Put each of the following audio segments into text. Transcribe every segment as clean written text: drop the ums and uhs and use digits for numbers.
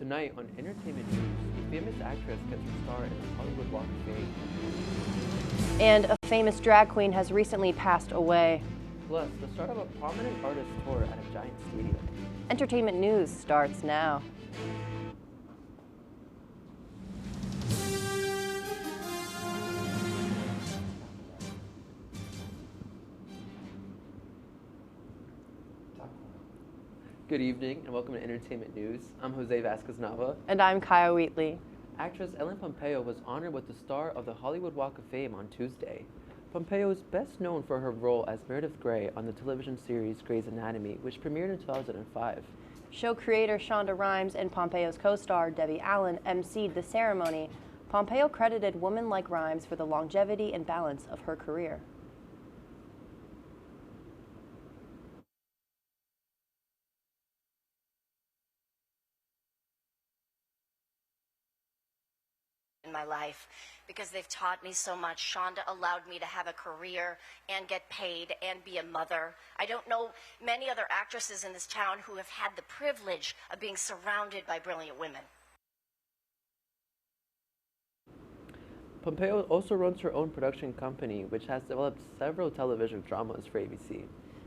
Tonight on Entertainment News, a famous actress gets her star in the Hollywood Walk of Fame. And a famous drag queen has recently passed away. Plus, the start of a prominent artist tour at a giant stadium. Entertainment News starts now. Good evening and welcome to Entertainment News. I'm Jose Vasquez-Nava. And I'm Kaya Wheatley. Actress Ellen Pompeo was honored with the star of the Hollywood Walk of Fame on Tuesday. Pompeo is best known for her role as Meredith Grey on the television series Grey's Anatomy, which premiered in 2005. Show creator Shonda Rhimes and Pompeo's co-star Debbie Allen emceed the ceremony. Pompeo credited women like Rhimes for the longevity and balance of her career. In my life, because they've taught me so much. Shonda allowed me to have a career and get paid and be a mother. I don't know many other actresses in this town who have had the privilege of being surrounded by brilliant women. Pompeo also runs her own production company, which has developed several television dramas for ABC.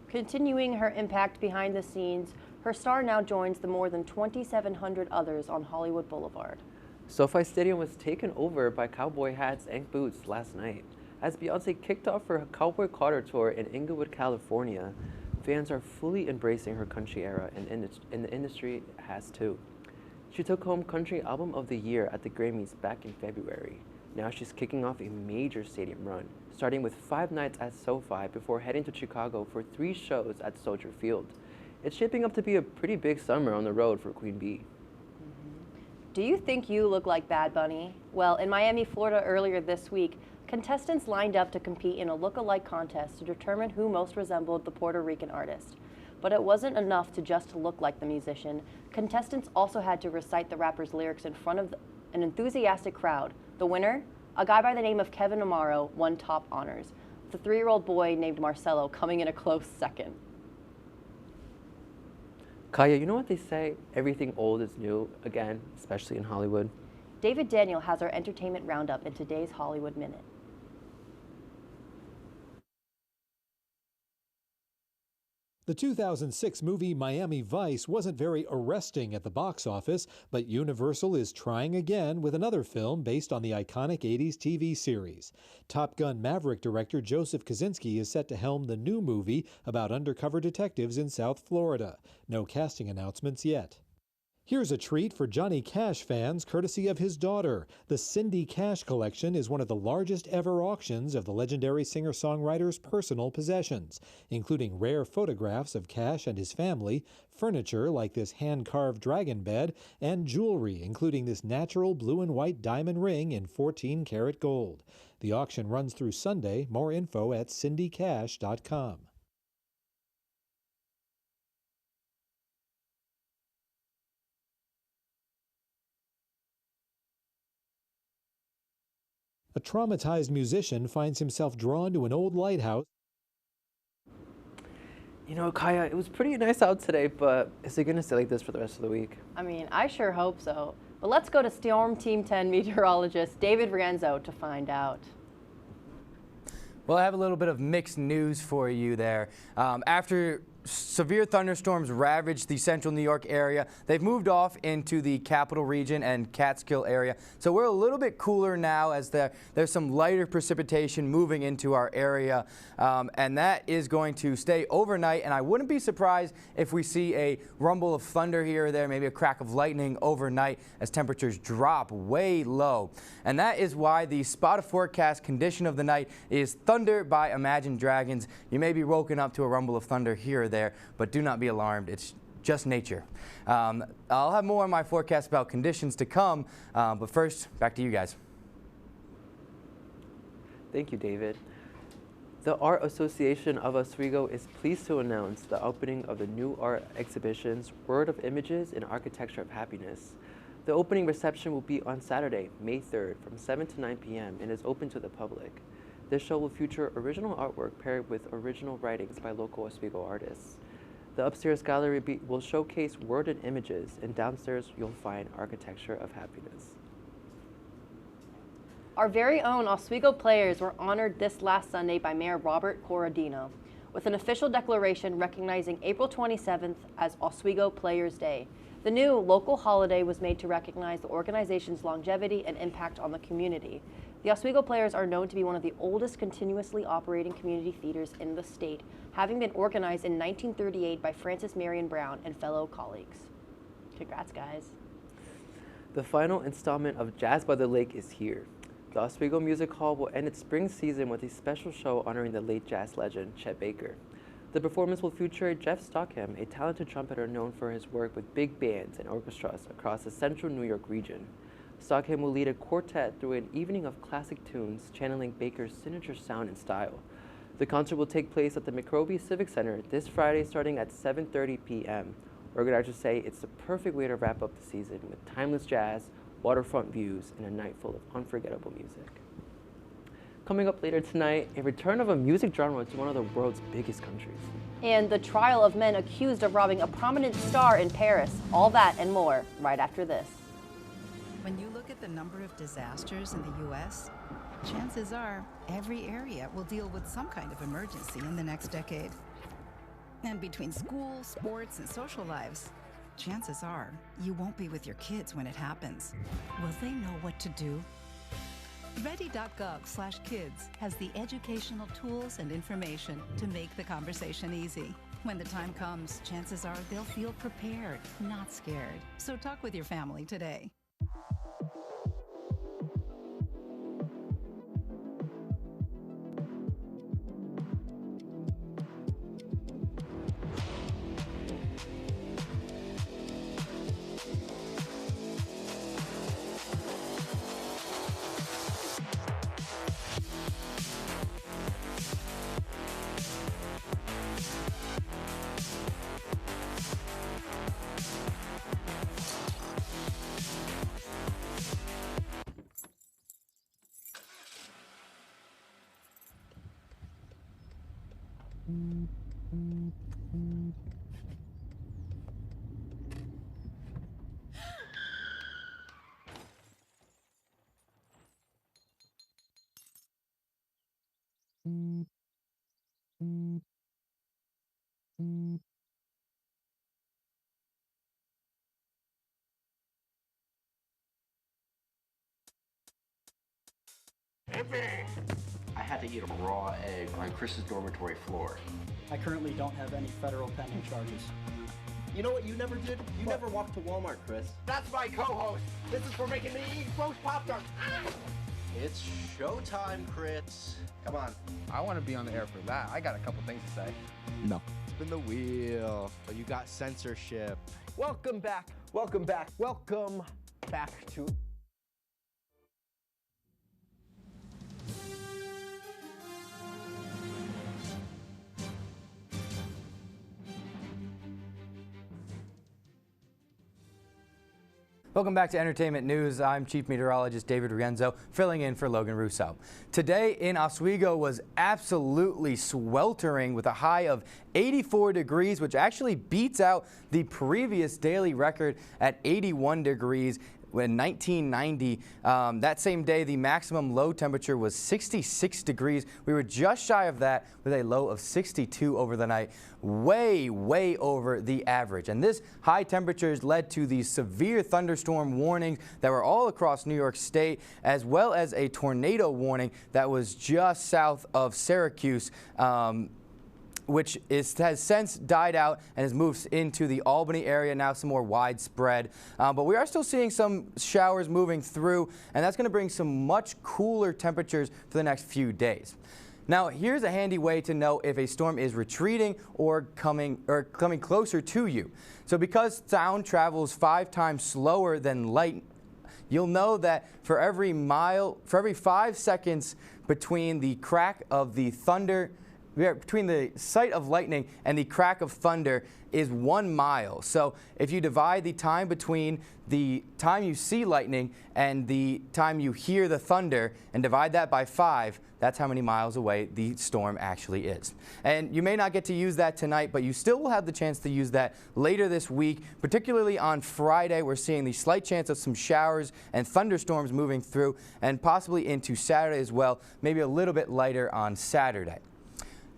Continuing her impact behind the scenes, her star now joins the more than 2,700 others on Hollywood Boulevard. SoFi Stadium was taken over by cowboy hats and boots last night. As Beyoncé kicked off her Cowboy Carter tour in Inglewood, California, fans are fully embracing her country era, and the industry has too. She took home Country Album of the Year at the Grammys back in February. Now she's kicking off a major stadium run, starting with 5 nights at SoFi before heading to Chicago for 3 shows at Soldier Field. It's shaping up to be a pretty big summer on the road for Queen Bee. Do you think you look like Bad Bunny? Well, in Miami, Florida earlier this week, contestants lined up to compete in a look-alike contest to determine who most resembled the Puerto Rican artist. But it wasn't enough to just look like the musician. Contestants also had to recite the rapper's lyrics in front of an enthusiastic crowd. The winner, a guy by the name of Kevin Amaro, won top honors. The 3-year-old boy named Marcelo coming in a close second. Kaya, you know what they say? Everything old is new again, especially in Hollywood. David Daniel has our entertainment roundup in today's Hollywood Minute. The 2006 movie Miami Vice wasn't very arresting at the box office, but Universal is trying again with another film based on the iconic 80s TV series. Top Gun Maverick director Joseph Kosinski is set to helm the new movie about undercover detectives in South Florida. No casting announcements yet. Here's a treat for Johnny Cash fans, courtesy of his daughter. The Cindy Cash collection is one of the largest ever auctions of the legendary singer-songwriter's personal possessions, including rare photographs of Cash and his family, furniture like this hand-carved dragon bed, and jewelry, including this natural blue and white diamond ring in 14-karat gold. The auction runs through Sunday. More info at cindycash.com. A traumatized musician finds himself drawn to an old lighthouse. You know, Kaya, it was pretty nice out today, but is it going to stay like this for the rest of the week? I mean, I sure hope so. But let's go to Storm Team 10 meteorologist David Rienzo to find out. Well, I have a little bit of mixed news for you there. After severe thunderstorms ravaged the central New York area, they've moved off into the capital region and Catskill area. So we're a little bit cooler now as there's some lighter precipitation moving into our area. And that is going to stay overnight. And I wouldn't be surprised if we see a rumble of thunder here or there, maybe a crack of lightning overnight as temperatures drop way low. And that is why the spot forecast condition of the night is thunder by Imagine Dragons. You may be woken up to a rumble of thunder here or there, but do not be alarmed. It's just nature. I'll have more on my forecast about conditions to come, but first, back to you guys. Thank you, David. The Art Association of Oswego is pleased to announce the opening of the new art exhibitions, Word of Images and Architecture of Happiness. The opening reception will be on Saturday, May 3rd from 7 to 9 p.m. and is open to the public. This show will feature original artwork paired with original writings by local Oswego artists. The upstairs gallery will showcase worded images, and downstairs you'll find Architecture of Happiness. Our very own Oswego players were honored this last Sunday by Mayor Robert Corradino with an official declaration recognizing April 27th as Oswego Players Day. The new local holiday was made to recognize the organization's longevity and impact on the community. The Oswego Players are known to be one of the oldest continuously operating community theaters in the state, having been organized in 1938 by Francis Marion Brown and fellow colleagues. Congrats, guys. The final installment of Jazz by the Lake is here. The Oswego Music Hall will end its spring season with a special show honoring the late jazz legend, Chet Baker. The performance will feature Jeff Stockham, a talented trumpeter known for his work with big bands and orchestras across the central New York region. Stockham will lead a quartet through an evening of classic tunes, channeling Baker's signature sound and style. The concert will take place at the McRobey Civic Center this Friday starting at 7:30 p.m. Organizers say it's the perfect way to wrap up the season with timeless jazz, waterfront views, and a night full of unforgettable music. Coming up later tonight, a return of a music genre to one of the world's biggest countries. And the trial of men accused of robbing a prominent star in Paris. All that and more right after this. When you look at the number of disasters in the U.S., chances are every area will deal with some kind of emergency in the next decade. And between school, sports, and social lives, chances are you won't be with your kids when it happens. Will they know what to do? Ready.gov/kids has the educational tools and information to make the conversation easy. When the time comes, chances are they'll feel prepared, not scared. So talk with your family today. I had to eat a raw egg on Chris's dormitory floor. I currently don't have any federal pending charges. You know what you never did? You never walked to Walmart, Chris. That's my co-host. This is for making me eat roast Pop-Tarts. Ah! It's showtime, Chris. Come on. I want to be on the air for that. I got a couple things to say. No. Spin the wheel. Oh, you got censorship. Welcome back. Welcome back. Welcome back to... Welcome back to Entertainment News. I'm Chief Meteorologist David Rienzo, filling in for Logan Russo. Today in Oswego was absolutely sweltering with a high of 84 degrees, which actually beats out the previous daily record at 81 degrees. In 1990, that same day, the maximum low temperature was 66 degrees. We were just shy of that with a low of 62 over the night, way, way over the average. And this high temperatures led to these severe thunderstorm warnings that were all across New York State, as well as a tornado warning that was just south of Syracuse. Which has since died out and has moved into the Albany area, now some more widespread. But we are still seeing some showers moving through, and that's going to bring some much cooler temperatures for the next few days. Now, here's a handy way to know if a storm is retreating or coming closer to you. So because sound travels 5 times slower than light, you'll know that for every 5 seconds between the crack of the thunder between the sight of lightning and the crack of thunder is 1 mile. So if you divide the time between the time you see lightning and the time you hear the thunder and divide that by 5, that's how many miles away the storm actually is. And you may not get to use that tonight, but you still will have the chance to use that later this week, particularly on Friday. We're seeing the slight chance of some showers and thunderstorms moving through, and possibly into Saturday as well, maybe a little bit lighter on Saturday.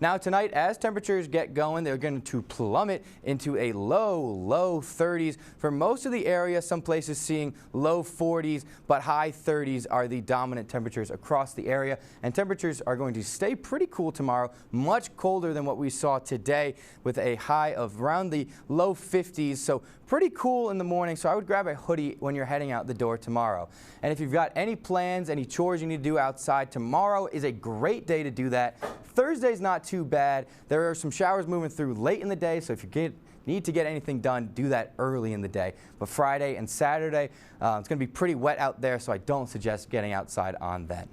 Now tonight, as temperatures get going, they're going to plummet into a low 30s. For most of the area, some places seeing low 40s, but high 30s are the dominant temperatures across the area. And temperatures are going to stay pretty cool tomorrow, much colder than what we saw today, with a high of around the low 50s. So pretty cool in the morning, so I would grab a hoodie when you're heading out the door tomorrow. And if you've got any plans, any chores you need to do outside, tomorrow is a great day to do that. Thursday's not too bad. There are some showers moving through late in the day, so if you need to get anything done, do that early in the day. But Friday and Saturday, it's going to be pretty wet out there, so I don't suggest getting outside on then.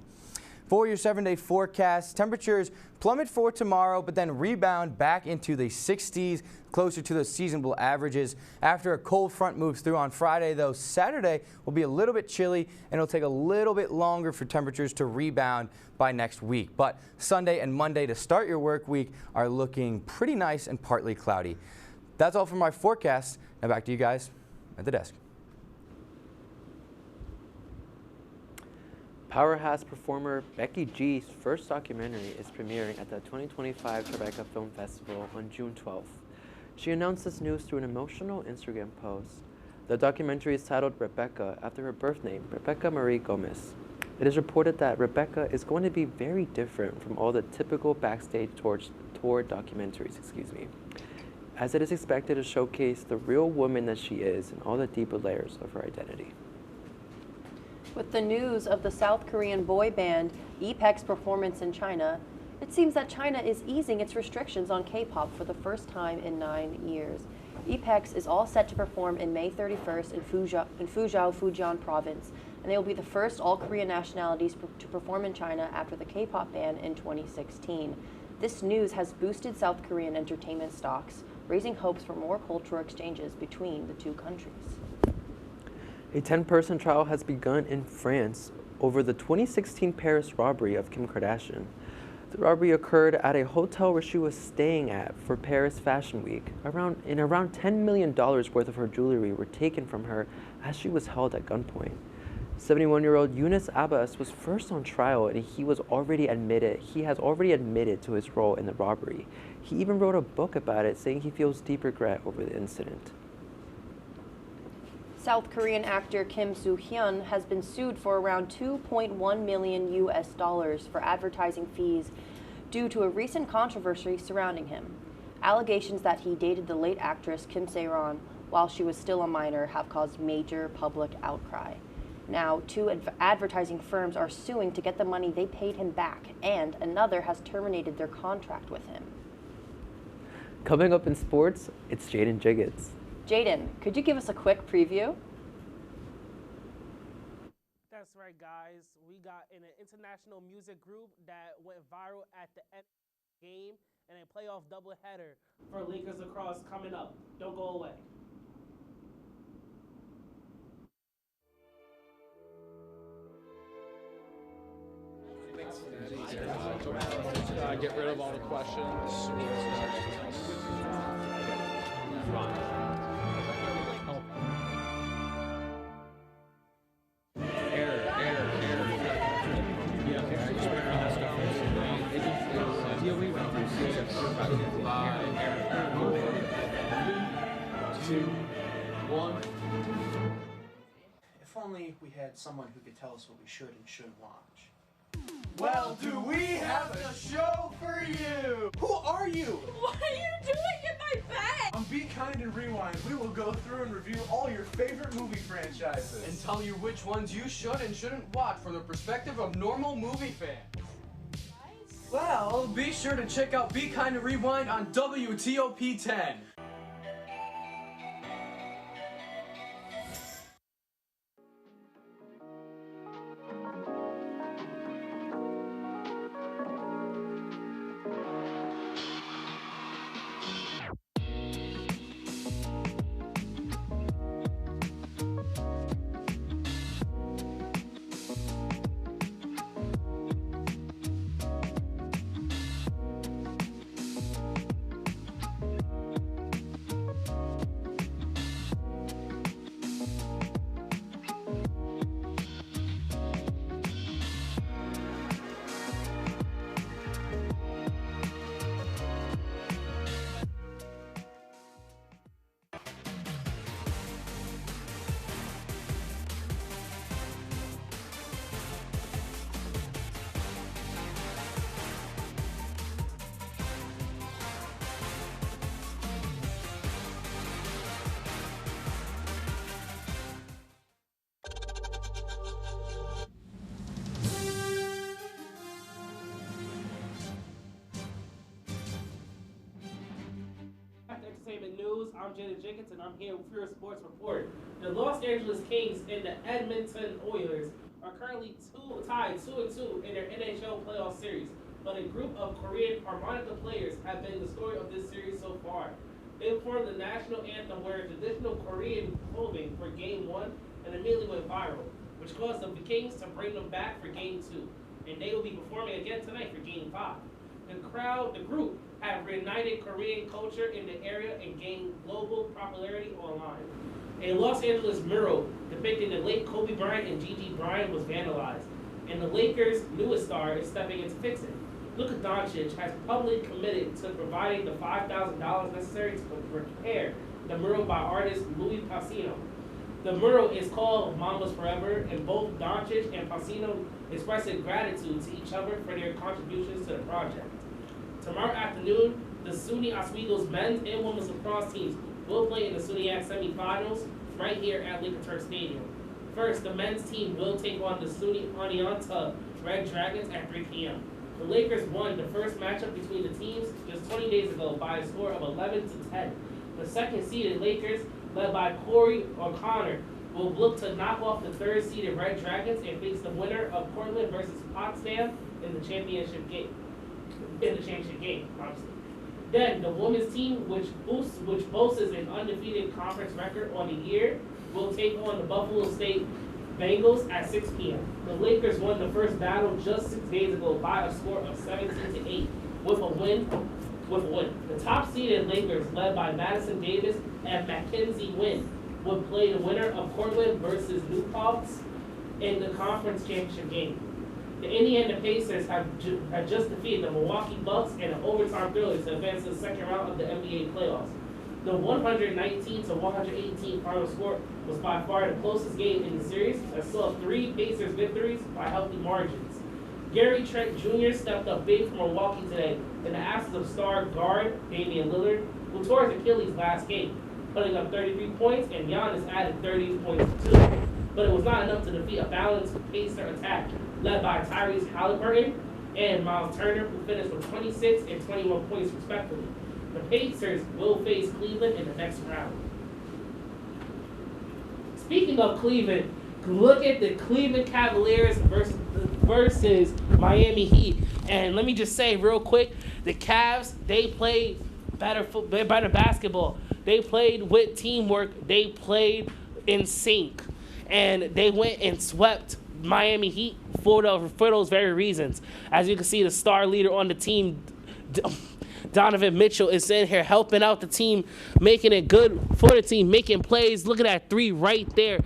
For your 7-day forecast, temperatures plummet for tomorrow, but then rebound back into the 60s, closer to those seasonable averages. After a cold front moves through on Friday, though, Saturday will be a little bit chilly, and it'll take a little bit longer for temperatures to rebound by next week. But Sunday and Monday to start your work week are looking pretty nice and partly cloudy. That's all for my forecast. Now back to you guys at the desk. Powerhouse performer Becky G's first documentary is premiering at the 2025 Tribeca Film Festival on June 12th. She announced this news through an emotional Instagram post. The documentary is titled Rebecca, after her birth name, Rebecca Marie Gomez. It is reported that Rebecca is going to be very different from all the typical backstage tour documentaries, as it is expected to showcase the real woman that she is and all the deeper layers of her identity. With the news of the South Korean boy band EPEC's performance in China, it seems that China is easing its restrictions on K-pop for the first time in 9 years. EPEX is all set to perform in May 31st in Fuzhou, Fujian province, and they will be the first all-Korean nationalities to perform in China after the K-pop ban in 2016. This news has boosted South Korean entertainment stocks, raising hopes for more cultural exchanges between the two countries. A 10-person trial has begun in France over the 2016 Paris robbery of Kim Kardashian. The robbery occurred at a hotel where she was staying at for Paris Fashion Week. Around $10 million worth of her jewelry were taken from her as she was held at gunpoint. 71-year-old Yunus Abbas was first on trial, and he has already admitted to his role in the robbery. He even wrote a book about it, saying he feels deep regret over the incident. South Korean actor Kim Soo-hyun has been sued for around $2.1 million for advertising fees due to a recent controversy surrounding him. Allegations that he dated the late actress Kim Se-ron while she was still a minor have caused major public outcry. Now, 2 advertising firms are suing to get the money they paid him back, and another has terminated their contract with him. Coming up in sports, it's Jaden Jiggets. Jaden, could you give us a quick preview? That's right, guys. We got an international music group that went viral at the end of the game and a playoff doubleheader for Lakers Lacrosse coming up. Don't go away. Get rid of all the questions. If only we had someone who could tell us what we should and shouldn't watch. Well, do we have a show for you? Who are you? What are you doing in my bed? On Be Kind and Rewind, we will go through and review all your favorite movie franchises. And tell you which ones you should and shouldn't watch from the perspective of normal movie fans. Well, be sure to check out Be Kind and Rewind on WTOP 10. News. I'm Jaden Jenkins, and I'm here with your sports report. The Los Angeles Kings and the Edmonton Oilers are currently tied 2-2 in their NHL playoff series, but a group of Korean harmonica players have been the story of this series so far. They performed the national anthem wearing traditional Korean clothing for Game 1 and immediately went viral, which caused the Kings to bring them back for Game 2, and they will be performing again tonight for Game 5. The group have reunited Korean culture in the area and gained global popularity online. A Los Angeles mural depicting the late Kobe Bryant and Gigi Bryant was vandalized, and the Lakers' newest star is stepping in to fix it. Luka Doncic has publicly committed to providing the $5,000 necessary to repair the mural by artist Louis Pacino. The mural is called Mama's Forever, and both Doncic and Pacino expressing gratitude to each other for their contributions to the project. Tomorrow afternoon, the SUNY Oswego's men's and women's lacrosse teams will play in the SUNYAC semifinals right here at Lincoln Turk Stadium. First, the men's team will take on the SUNY Oneonta Red Dragons at 3 p.m. The Lakers won the first matchup between the teams just 20 days ago by a score of 11-10. The second-seeded Lakers, led by Corey O'Connor, will look to knock off the third-seeded Red Dragons and face the winner of Portland versus Potsdam in the championship game. Obviously. Then the women's team, which boasts an undefeated conference record on the year, will take on the Buffalo State Bengals at 6 p.m. The Lakers won the first battle just 6 days ago by a score of 17-8 with a win. The top-seeded Lakers, led by Madison Davis and Mackenzie Wynn, would play the winner of Portland versus New Paltz in the conference championship game. The Indiana Pacers have just defeated the Milwaukee Bucks in an overtime thriller to advance to the second round of the NBA playoffs. The 119-118 final score was by far the closest game in the series that saw 3 Pacers victories by healthy margins. Gary Trent Jr. stepped up big for Milwaukee today in the absence of star guard Damian Lillard, who tore his Achilles last game, putting up 33 points, and Giannis added 30 points too. But it was not enough to defeat a balanced Pacer attack led by Tyrese Halliburton and Miles Turner, who finished with 26 and 21 points respectively. The Pacers will face Cleveland in the next round. Speaking of Cleveland, look at the Cleveland Cavaliers versus Miami Heat. And let me just say real quick, the Cavs, they played better basketball. They played with teamwork. They played in sync. And they went and swept Miami Heat for those very reasons. As you can see, the star leader on the team, Donovan Mitchell, is in here helping out the team, making it good for the team, making plays. Look at that 3 right there.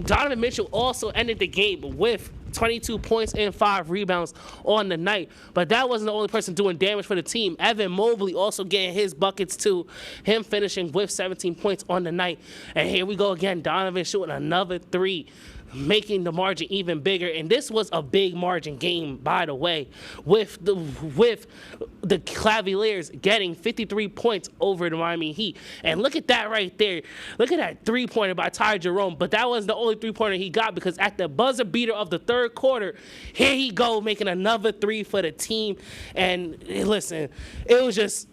Donovan Mitchell also ended the game with 22 points and 5 rebounds on the night. But that wasn't the only person doing damage for the team. Evan Mobley also getting his buckets too, him finishing with 17 points on the night. And here we go again, Donovan shooting another 3, making the margin even bigger. And this was a big margin game, by the way, with the Cavaliers getting 53 points over the Miami Heat. And look at that right there. Look at that 3-pointer by Ty Jerome. But that wasn't the only 3-pointer he got, because at the buzzer beater of the third quarter, here he go making another 3 for the team. And listen, it was just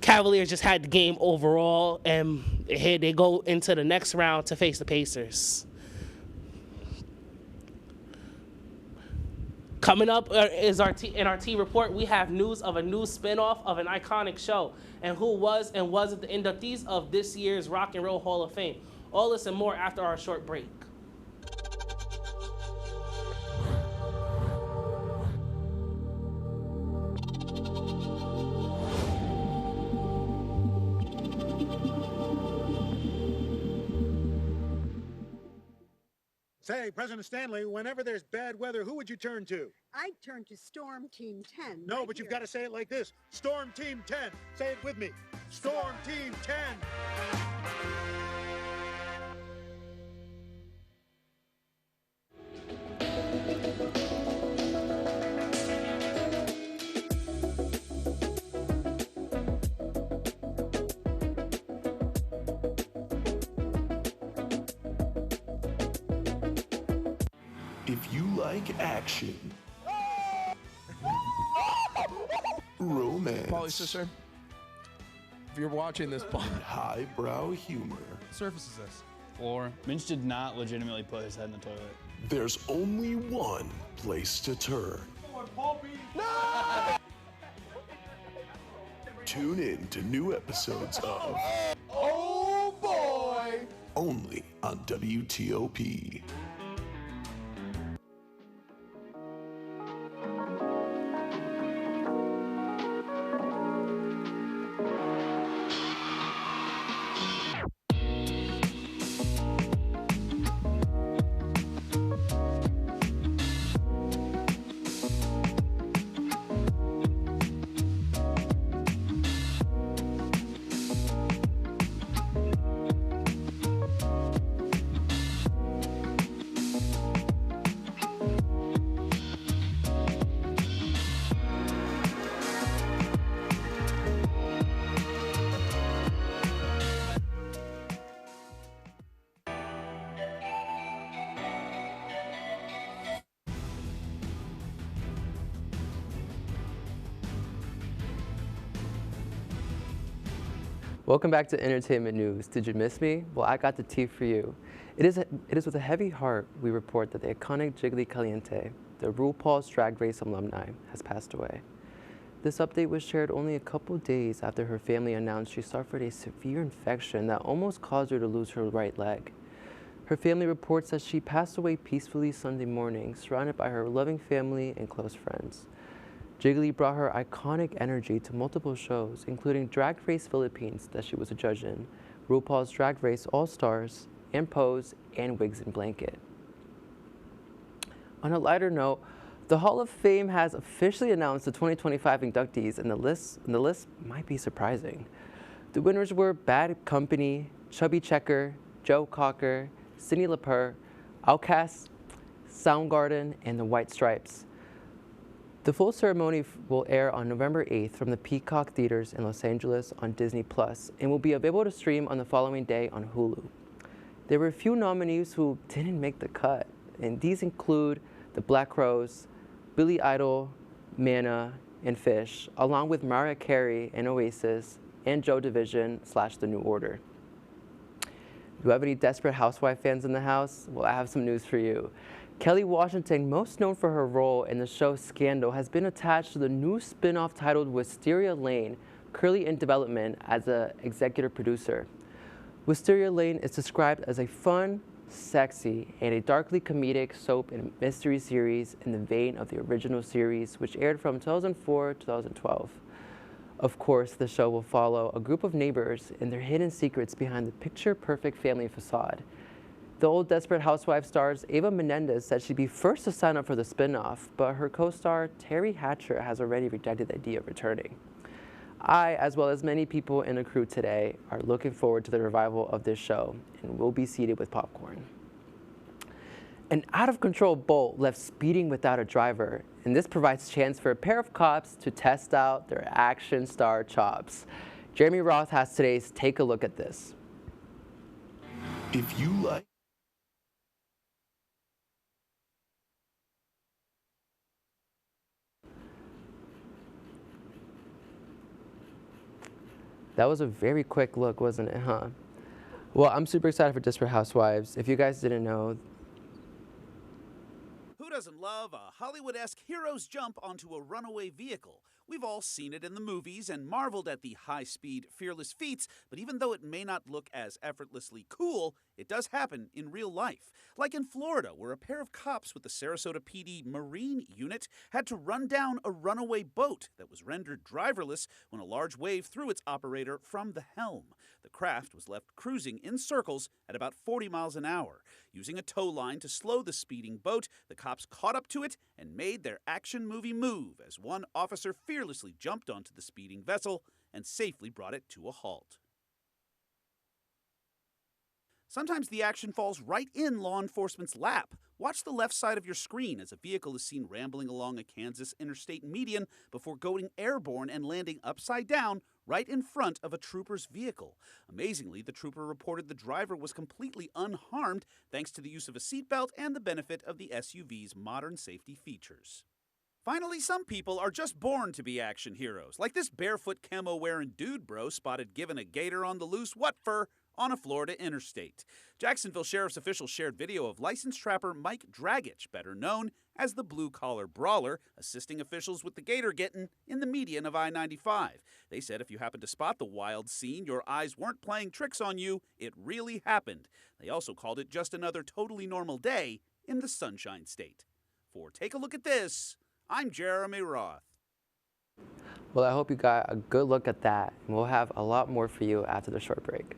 Cavaliers just had the game overall, and here they go into the next round to face the Pacers. Coming up is in our T report, we have news of a new spinoff of an iconic show and who was and wasn't the inductees of this year's Rock and Roll Hall of Fame. All this and more after our short break. Say, President Stanley, whenever there's bad weather, who would you turn to? I'd turn to Storm Team 10. No, but you've got to say it like this. Storm Team 10. Say it with me. Storm Team 10. If you like action, romance, Molly, sister, if you're watching this pod. Highbrow humor. Surface is this? Floor. Minch did not legitimately put his head in the toilet. There's only one place to turn. No! Tune in to new episodes of Oh boy! only on WTOP. Welcome back to Entertainment News. Did you miss me? Well, I got the tea for you. It is with a heavy heart we report that the iconic Jiggly Caliente, the RuPaul's Drag Race alumni, has passed away. This update was shared only a couple days after her family announced she suffered a severe infection that almost caused her to lose her right leg. Her family reports that she passed away peacefully Sunday morning, surrounded by her loving family and close friends. Jiggly brought her iconic energy to multiple shows, including Drag Race Philippines that she was a judge in, RuPaul's Drag Race All-Stars, and Pose, and Wigs and Blanket. On a lighter note, the Hall of Fame has officially announced the 2025 inductees, and the list might be surprising. The winners were Bad Company, Chubby Checker, Joe Cocker, Cyndi Lauper, Outkast, Soundgarden, and the White Stripes. The full ceremony will air on November 8th from the Peacock Theaters in Los Angeles on Disney Plus and will be available to stream on the following day on Hulu. There were a few nominees who didn't make the cut, and these include the Black Crowes, Billy Idol, Manna, and Fish, along with Mariah Carey and Oasis, and Joy Division / The New Order. Do you have any Desperate Housewife fans in the house? Well, I have some news for you. Kelly Washington, most known for her role in the show Scandal, has been attached to the new spin-off titled Wisteria Lane, currently in development as an executive producer. Wisteria Lane is described as a fun, sexy, and a darkly comedic soap and mystery series in the vein of the original series, which aired from 2004 to 2012. Of course, the show will follow a group of neighbors and their hidden secrets behind the picture-perfect family facade. The old Desperate Housewives stars Ava Menendez said she'd be first to sign up for the spin-off, but her co-star Terry Hatcher has already rejected the idea of returning. I, as well as many people in the crew today, are looking forward to the revival of this show and will be seated with popcorn. An out-of-control Bolt left speeding without a driver, and this provides chance for a pair of cops to test out their action star chops. Jeremy Roth has today's Take a Look at This. If you like That was a very quick look, wasn't it, huh? Well, I'm super excited for Desperate Housewives. If you guys didn't know, who doesn't love a Hollywood-esque hero's jump onto a runaway vehicle? We've all seen it in the movies and marveled at the high-speed, fearless feats, but even though it may not look as effortlessly cool, it does happen in real life. Like in Florida, where a pair of cops with the Sarasota PD Marine Unit had to run down a runaway boat that was rendered driverless when a large wave threw its operator from the helm. The craft was left cruising in circles at about 40 miles an hour. Using a tow line to slow the speeding boat, the cops caught up to it and made their action movie move as one officer fearlessly jumped onto the speeding vessel and safely brought it to a halt. Sometimes the action falls right in law enforcement's lap. Watch the left side of your screen as a vehicle is seen rambling along a Kansas interstate median before going airborne and landing upside down right in front of a trooper's vehicle. Amazingly, the trooper reported the driver was completely unharmed thanks to the use of a seatbelt and the benefit of the SUV's modern safety features. Finally, some people are just born to be action heroes, like this barefoot camo-wearing dude bro spotted giving a gator on the loose what for on a Florida interstate. Jacksonville Sheriff's officials shared video of licensed trapper Mike Dragich, better known as the blue-collar brawler, assisting officials with the gator getting in the median of I-95. They said if you happened to spot the wild scene, your eyes weren't playing tricks on you, it really happened. They also called it just another totally normal day in the Sunshine State. For Take a Look at This, I'm Jeremy Roth. Well, I hope you got a good look at that, and we'll have a lot more for you after the short break.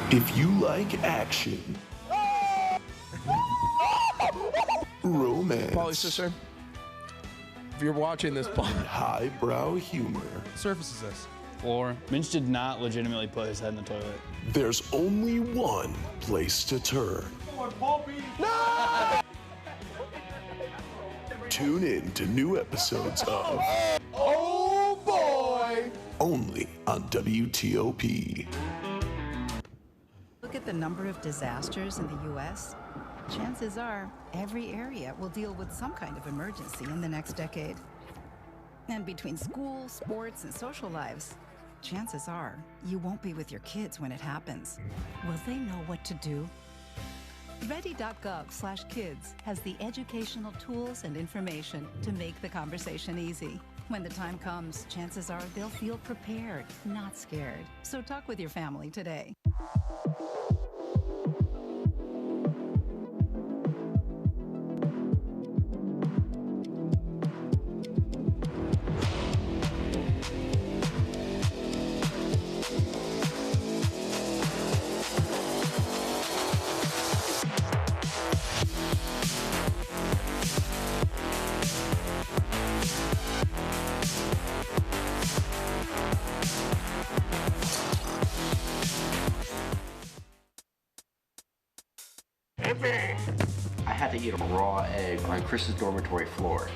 If you like action, romance, Polly sister, if you're watching this, and highbrow humor, Surface is this? Floor. Minch did not legitimately put his head in the toilet. there's only one place to turn. No! Tune in to new episodes of Oh boy! only on WTOP. Look at the number of disasters in the U.S. Chances are every area will deal with some kind of emergency in the next decade. And between school, sports, and social lives, chances are you won't be with your kids when it happens. Will they know what to do? Ready.gov/kids has the educational tools and information to make the conversation easy. When the time comes, chances are they'll feel prepared, not scared. So talk with your family today. I had to eat a raw egg on Chris's dormitory floor.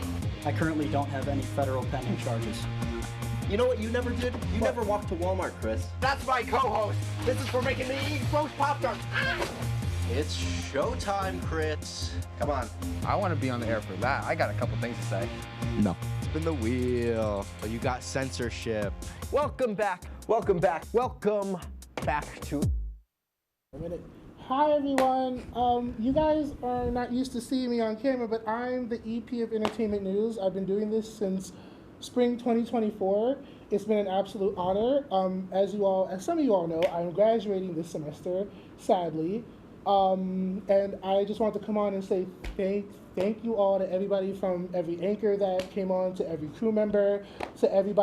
I currently don't have any federal pending charges. You know what you never did? You never walked to Walmart, Chris. That's my co-host. This is for making me eat roast Pop-Tarts. It's showtime, Crits. Come on. I want to be on the air for that. I got a couple things to say. No. Spin the wheel. So you got censorship. Welcome back. Welcome back. Welcome back to... A minute. Hi everyone. You guys are not used to seeing me on camera, but I'm the EP of Entertainment News. I've been doing this since spring 2024. It's been an absolute honor. As some of you all know, I'm graduating this semester, sadly. And I just want to come on and say thank you all to everybody, from every anchor that came on, to every crew member, to every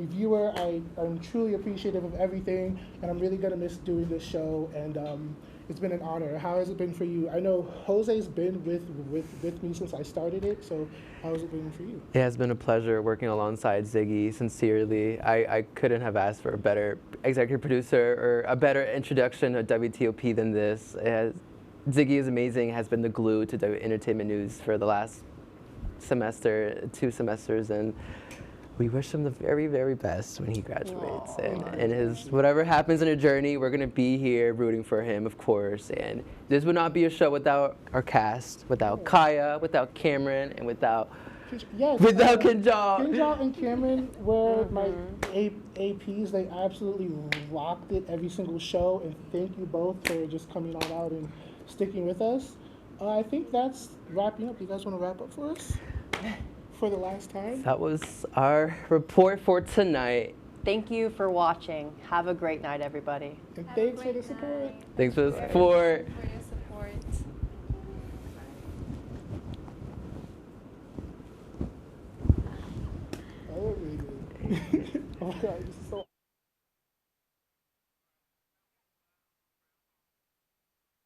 viewer. I'm truly appreciative of everything, and I'm really gonna miss doing this show, and it's been an honor. How has it been for you? I know Jose's been with me since I started it, so how has it been for you? It has been a pleasure working alongside Ziggy, sincerely. I couldn't have asked for a better executive producer or a better introduction to WTOP than this. Ziggy is amazing, has been the glue to Entertainment News for the last semester, 2 semesters, and we wish him the very, very best when he graduates. And his whatever happens in a journey, we're gonna be here rooting for him, of course. And this would not be a show without our cast, without Kaya, without Cameron, and without Kinjal. Kinjal and Cameron were my APs. They absolutely rocked it every single show, and thank you both for just coming on out and sticking with us. I think that's wrapping up. You guys want to wrap up for us? For the last time? That was our report for tonight. Thank you for watching. Have a great night, everybody. And thanks for the support. Thanks for the support. Oh my God, this is so